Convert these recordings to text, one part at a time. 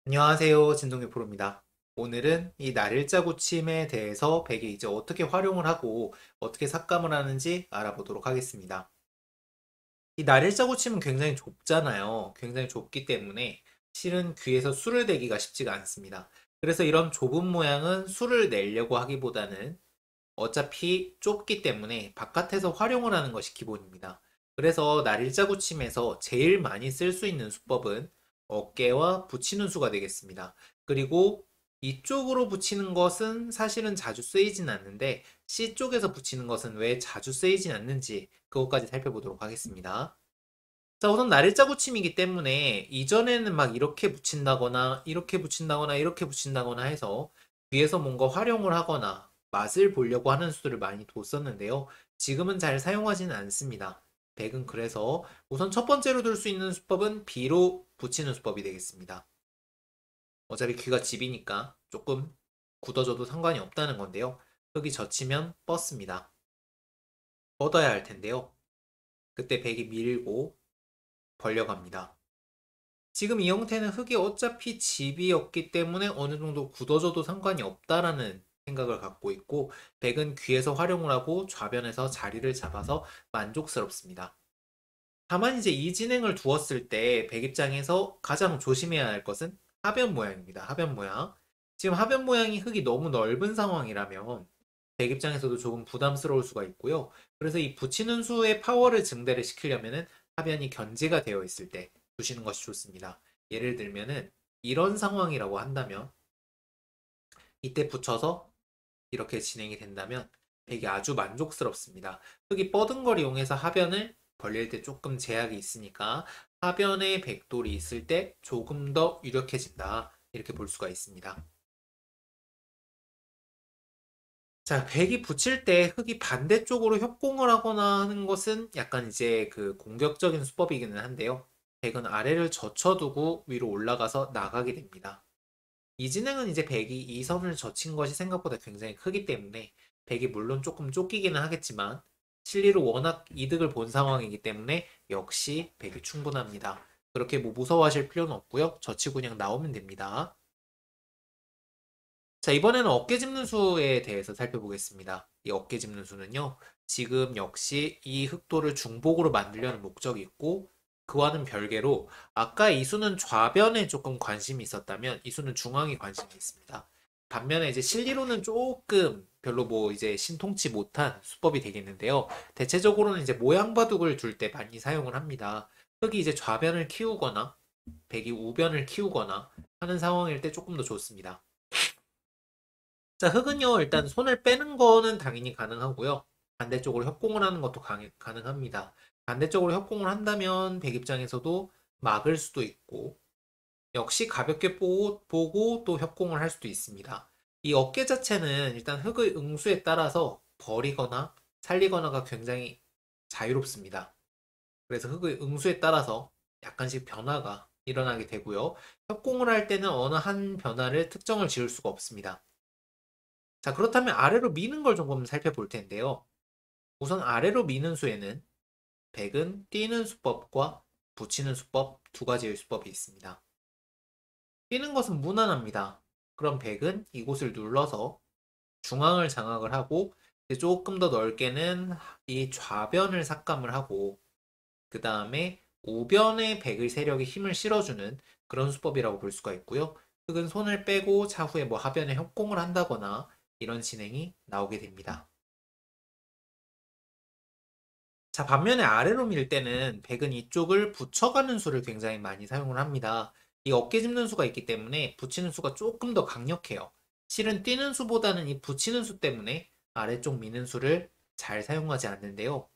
안녕하세요. 진동규 프로입니다. 오늘은 이 날일자 고침에 대해서 백이 이제 어떻게 활용을 하고 어떻게 삭감을 하는지 알아보도록 하겠습니다. 이 날일자 고침은 굉장히 좁잖아요. 굉장히 좁기 때문에 실은 귀에서 술을 대기가 쉽지가 않습니다. 그래서 이런 좁은 모양은 술을 내려고 하기보다는 어차피 좁기 때문에 바깥에서 활용을 하는 것이 기본입니다. 그래서 날일자 고침에서 제일 많이 쓸 수 있는 수법은 어깨와 붙이는 수가 되겠습니다. 그리고 이쪽으로 붙이는 것은 사실은 자주 쓰이진 않는데 C 쪽에서 붙이는 것은 왜 자주 쓰이진 않는지 그것까지 살펴보도록 하겠습니다. 자, 우선 날일자 고침이기 때문에 이전에는 막 이렇게 붙인다거나 이렇게 붙인다거나 이렇게 붙인다거나 해서 뒤에서 뭔가 활용을 하거나 맛을 보려고 하는 수들을 많이 뒀었는데요. 지금은 잘 사용하지는 않습니다. 백은 그래서 우선 첫 번째로 둘 수 있는 수법은 B로 붙이는 수법이 되겠습니다. 어차피 귀가 집이니까 조금 굳어져도 상관이 없다는 건데요. 흙이 젖히면 뻗습니다. 뻗어야 할 텐데요. 그때 백이 밀고 벌려갑니다. 지금 이 형태는 흙이 어차피 집이었기 때문에 어느 정도 굳어져도 상관이 없다라는 생각을 갖고 있고, 백은 귀에서 활용을 하고 좌변에서 자리를 잡아서 만족스럽습니다. 다만 이제 이 진행을 두었을 때 백 입장에서 가장 조심해야 할 것은 하변 모양입니다. 하변 모양. 지금 하변 모양이 흙이 너무 넓은 상황이라면 백 입장에서도 조금 부담스러울 수가 있고요. 그래서 이 붙이는 수의 파워를 증대를 시키려면은 하변이 견제가 되어 있을 때 두시는 것이 좋습니다. 예를 들면은 이런 상황이라고 한다면 이때 붙여서 이렇게 진행이 된다면 백이 아주 만족스럽습니다. 흙이 뻗은 걸 이용해서 하변을 벌릴 때 조금 제약이 있으니까 하변에 백돌이 있을 때 조금 더 유력해진다. 이렇게 볼 수가 있습니다. 자, 백이 붙일 때 흙이 반대쪽으로 협공을 하거나 하는 것은 약간 이제 그 공격적인 수법이기는 한데요. 백은 아래를 젖혀두고 위로 올라가서 나가게 됩니다. 이 진행은 이제 백이 이 선을 젖힌 것이 생각보다 굉장히 크기 때문에 백이 물론 조금 쫓기기는 하겠지만 실리로 워낙 이득을 본 상황이기 때문에 역시 백이 충분합니다. 그렇게 뭐 무서워하실 필요는 없고요. 젖히고 그냥 나오면 됩니다. 자, 이번에는 어깨 짚는 수에 대해서 살펴보겠습니다. 이 어깨 짚는 수는요, 지금 역시 이 흑도를 중복으로 만들려는 목적이 있고, 그와는 별개로, 아까 이 수는 좌변에 조금 관심이 있었다면, 이 수는 중앙에 관심이 있습니다. 반면에 이제 실리로는 조금 별로 뭐 이제 신통치 못한 수법이 되겠는데요. 대체적으로는 이제 모양 바둑을 둘 때 많이 사용을 합니다. 흑이 이제 좌변을 키우거나, 백이 우변을 키우거나 하는 상황일 때 조금 더 좋습니다. 자, 흙은요, 일단 손을 빼는 거는 당연히 가능하고요. 반대쪽으로 협공을 하는 것도 가능합니다. 반대쪽으로 협공을 한다면 백 입장에서도 막을 수도 있고, 역시 가볍게 보고 또 협공을 할 수도 있습니다. 이 어깨 자체는 일단 흙의 응수에 따라서 버리거나 살리거나가 굉장히 자유롭습니다. 그래서 흙의 응수에 따라서 약간씩 변화가 일어나게 되고요. 협공을 할 때는 어느 한 변화를 특정을 지을 수가 없습니다. 자, 그렇다면 아래로 미는 걸 조금 살펴볼 텐데요. 우선 아래로 미는 수에는 백은 뛰는 수법과 붙이는 수법 두 가지의 수법이 있습니다. 뛰는 것은 무난합니다. 그럼 백은 이곳을 눌러서 중앙을 장악을 하고 조금 더 넓게는 이 좌변을 삭감을 하고 그 다음에 우변에 백의 세력에 힘을 실어주는 그런 수법이라고 볼 수가 있고요. 흑은 손을 빼고 차후에 뭐 하변에 협공을 한다거나 이런 진행이 나오게 됩니다. 자, 반면에 아래로 밀 때는 백은 이쪽을 붙여가는 수를 굉장히 많이 사용을 합니다. 이 어깨 짚는 수가 있기 때문에 붙이는 수가 조금 더 강력해요. 실은 뛰는 수보다는 이 붙이는 수 때문에 아래쪽 미는 수를 잘 사용하지 않는데요.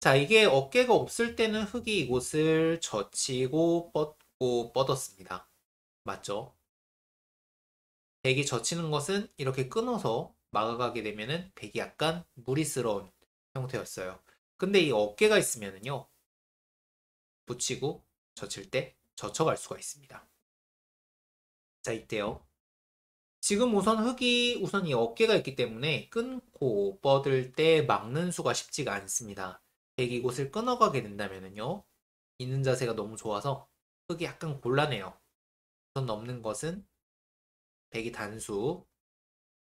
자, 이게 어깨가 없을 때는 흙이 이곳을 젖히고 뻗고 뻗었습니다. 맞죠? 백이 젖히는 것은 이렇게 끊어서 막아가게 되면은 백이 약간 무리스러운 형태였어요. 근데 이 어깨가 있으면은요, 붙이고 젖힐 때 젖혀갈 수가 있습니다. 자, 이때요. 지금 우선 흙이 우선 이 어깨가 있기 때문에 끊고 뻗을 때 막는 수가 쉽지가 않습니다. 백이 이곳을 끊어가게 된다면은요, 있는 자세가 너무 좋아서 흙이 약간 곤란해요. 우선 넘는 것은 백이 단수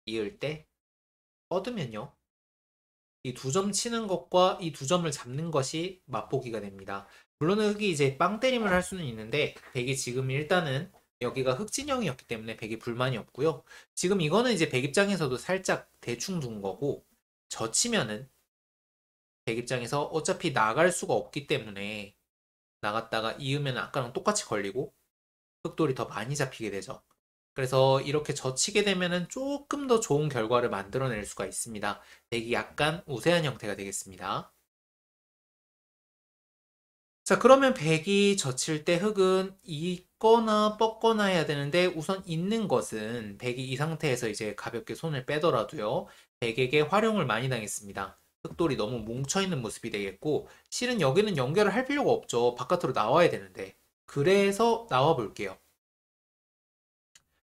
이을 때 뻗으면요. 이 두 점 치는 것과 이 두 점을 잡는 것이 맛보기가 됩니다. 물론 흑이 이제 빵 때림을 할 수는 있는데 백이 지금 일단은 여기가 흑 진영이었기 때문에 백이 불만이 없고요. 지금 이거는 이제 백 입장에서도 살짝 대충 둔 거고 젖히면은 백 입장에서 어차피 나갈 수가 없기 때문에 나갔다가 이으면 아까랑 똑같이 걸리고 흑돌이 더 많이 잡히게 되죠. 그래서 이렇게 젖히게 되면은 조금 더 좋은 결과를 만들어낼 수가 있습니다. 백이 약간 우세한 형태가 되겠습니다. 자, 그러면 백이 젖힐 때 흑은 있거나 뻗거나 해야 되는데 우선 있는 것은 백이 이 상태에서 이제 가볍게 손을 빼더라도요. 백에게 활용을 많이 당했습니다. 흑돌이 너무 뭉쳐있는 모습이 되겠고 실은 여기는 연결을 할 필요가 없죠. 바깥으로 나와야 되는데. 그래서 나와 볼게요.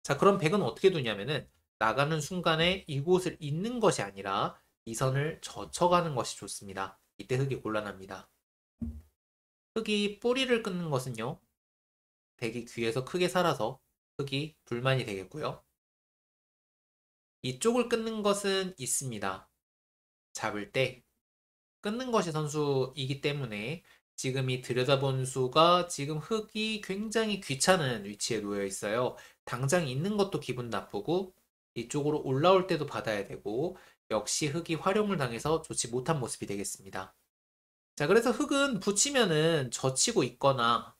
자, 그럼 백은 어떻게 두냐면은 나가는 순간에 이곳을 잇는 것이 아니라 이 선을 젖혀가는 것이 좋습니다. 이때 흑이 곤란합니다. 흑이 뿌리를 끊는 것은요. 백이 귀에서 크게 살아서 흑이 불만이 되겠고요. 이쪽을 끊는 것은 있습니다. 잡을 때 끊는 것이 선수이기 때문에 지금 이 들여다본 수가 지금 흑이 굉장히 귀찮은 위치에 놓여 있어요. 당장 있는 것도 기분 나쁘고 이쪽으로 올라올 때도 받아야 되고 역시 흑이 활용을 당해서 좋지 못한 모습이 되겠습니다. 자, 그래서 흑은 붙이면은 젖히고 있거나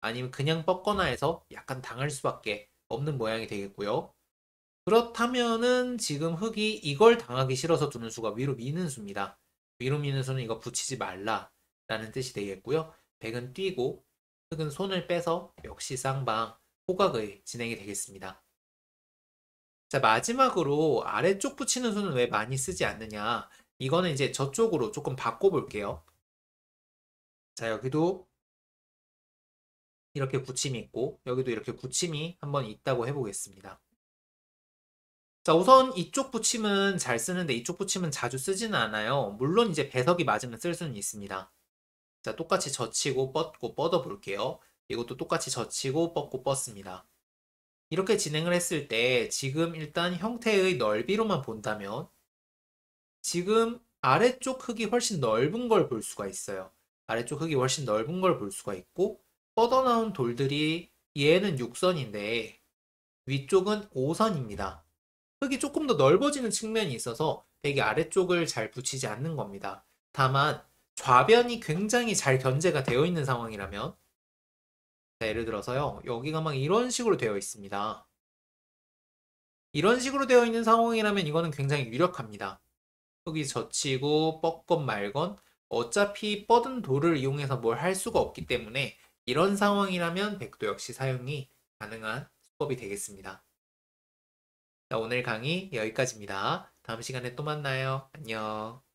아니면 그냥 뻗거나 해서 약간 당할 수밖에 없는 모양이 되겠고요. 그렇다면은 지금 흑이 이걸 당하기 싫어서 두는 수가 위로 미는 수입니다. 위로 미는 수는 이거 붙이지 말라 라는 뜻이 되겠고요. 백은 뛰고 흑은 손을 빼서 역시 쌍방 호각의 진행이 되겠습니다. 자, 마지막으로 아래쪽 붙이는 수는 왜 많이 쓰지 않느냐. 이거는 이제 저쪽으로 조금 바꿔볼게요. 자, 여기도 이렇게 굳힘이 있고 여기도 이렇게 굳힘이 한번 있다고 해보겠습니다. 자, 우선 이쪽 붙임은 잘 쓰는데 이쪽 붙임은 자주 쓰지는 않아요. 물론 이제 배석이 맞으면 쓸 수는 있습니다. 자, 똑같이 젖히고 뻗고 뻗어 볼게요. 이것도 똑같이 젖히고 뻗고 뻗습니다. 이렇게 진행을 했을 때 지금 일단 형태의 넓이로만 본다면 지금 아래쪽 흙이 훨씬 넓은 걸 볼 수가 있어요. 아래쪽 흙이 훨씬 넓은 걸 볼 수가 있고 뻗어나온 돌들이 얘는 6선인데 위쪽은 5선입니다. 흙이 조금 더 넓어지는 측면이 있어서 백이 아래쪽을 잘 붙이지 않는 겁니다. 다만 좌변이 굉장히 잘 견제가 되어 있는 상황이라면 자, 예를 들어서요. 여기가 막 이런 식으로 되어 있습니다. 이런 식으로 되어 있는 상황이라면 이거는 굉장히 유력합니다. 흙이 젖히고 뻗건 말건 어차피 뻗은 돌을 이용해서 뭘 할 수가 없기 때문에 이런 상황이라면 백도 역시 사용이 가능한 수법이 되겠습니다. 자, 오늘 강의 여기까지입니다. 다음 시간에 또 만나요. 안녕.